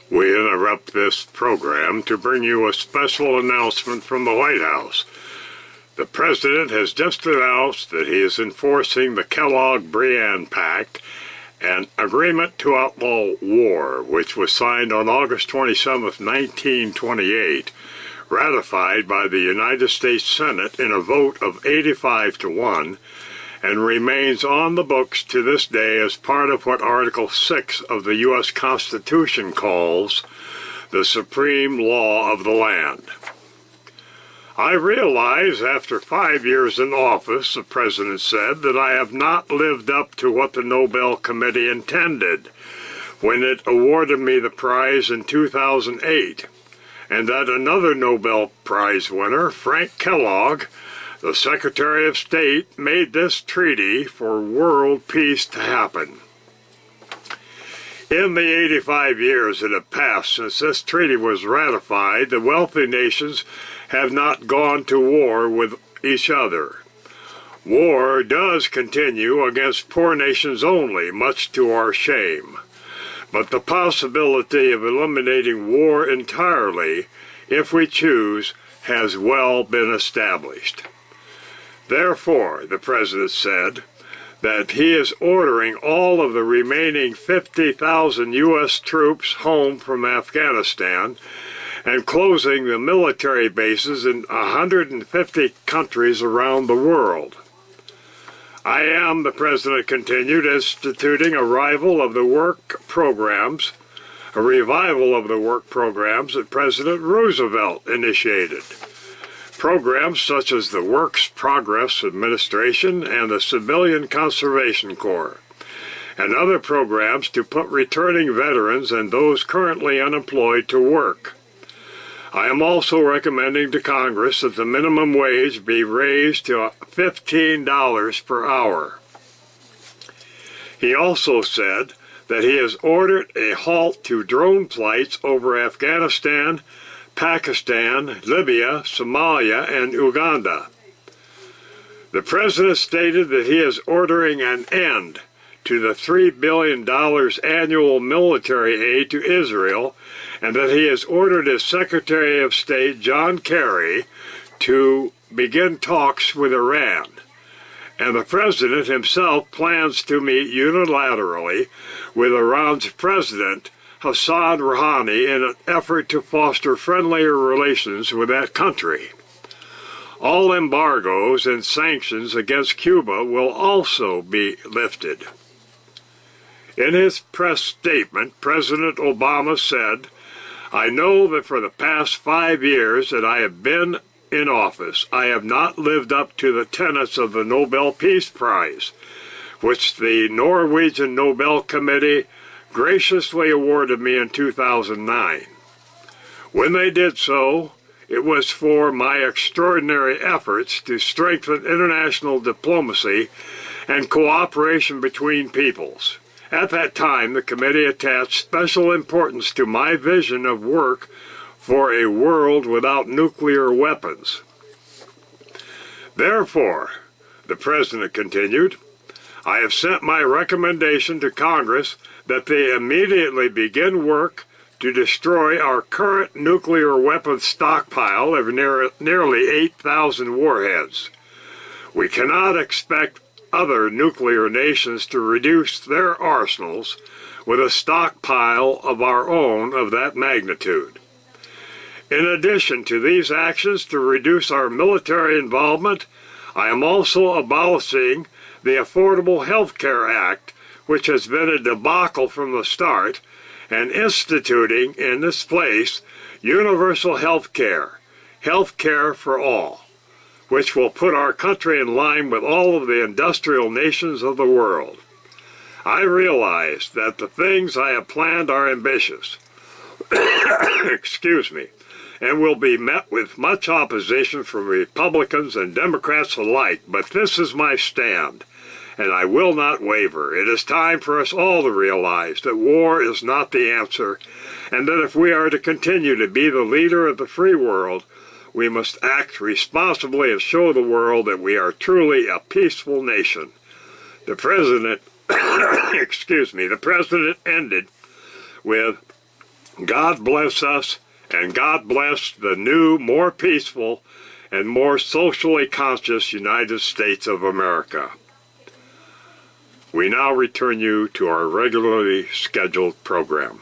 We interrupt this program to bring you a special announcement from the White House. The President has just announced that he is enforcing the Kellogg-Briand Pact, an agreement to outlaw war, which was signed on August 27, 1928, ratified by the United States Senate in a vote of 85-1, and remains on the books to this day as part of what Article 6 of the U.S. Constitution calls the supreme law of the land. I realize after 5 years in office, the President said, that I have not lived up to what the Nobel Committee intended when it awarded me the prize in 2008, and that another Nobel Prize winner, Frank Kellogg, the Secretary of State, made this treaty for world peace to happen. In the 85 years that have passed since this treaty was ratified, the wealthy nations have not gone to war with each other. War does continue against poor nations only, much to our shame. But the possibility of eliminating war entirely, if we choose, has well been established. Therefore, the President said that he is ordering all of the remaining 50,000 U.S. troops home from Afghanistan and closing the military bases in 150 countries around the world. I am, the President continued, instituting a revival of the work programs that President Roosevelt initiated. Programs such as the Works Progress Administration and the Civilian Conservation Corps, and other programs to put returning veterans and those currently unemployed to work. I am also recommending to Congress that the minimum wage be raised to $15 per hour. He also said that he has ordered a halt to drone flights over Afghanistan, Pakistan, Libya, Somalia, and Uganda. The President stated that he is ordering an end to the $3 billion annual military aid to Israel, and that he has ordered his Secretary of State, John Kerry, to begin talks with Iran. And the President himself plans to meet unilaterally with Iran's President, Hassan Rouhani, in an effort to foster friendlier relations with that country. All embargoes and sanctions against Cuba will also be lifted. In his press statement, President Obama said, "I know that for the past 5 years that I have been in office, I have not lived up to the tenets of the Nobel Peace Prize, which the Norwegian Nobel Committee graciously awarded me in 2009. When they did so, it was for my extraordinary efforts to strengthen international diplomacy and cooperation between peoples. At that time, the committee attached special importance to my vision of work for a world without nuclear weapons. Therefore," the President continued, "I have sent my recommendation to Congress that they immediately begin work to destroy our current nuclear weapons stockpile of nearly 8,000 warheads. We cannot expect other nuclear nations to reduce their arsenals with a stockpile of our own of that magnitude. In addition to these actions to reduce our military involvement, I am also abolishing the Affordable Health Care Act, which has been a debacle from the start, and instituting in its place universal health care for all, which will put our country in line with all of the industrial nations of the world. I realize that the things I have planned are ambitious, and will be met with much opposition from Republicans and Democrats alike, but this is my stand, and I will not waver. It is time for us all to realize that war is not the answer, and that if we are to continue to be the leader of the free world, we must act responsibly and show the world that we are truly a peaceful nation." The President, the President ended with, God bless us, and God bless the new, more peaceful, and more socially conscious United States of America. We now return you to our regularly scheduled program.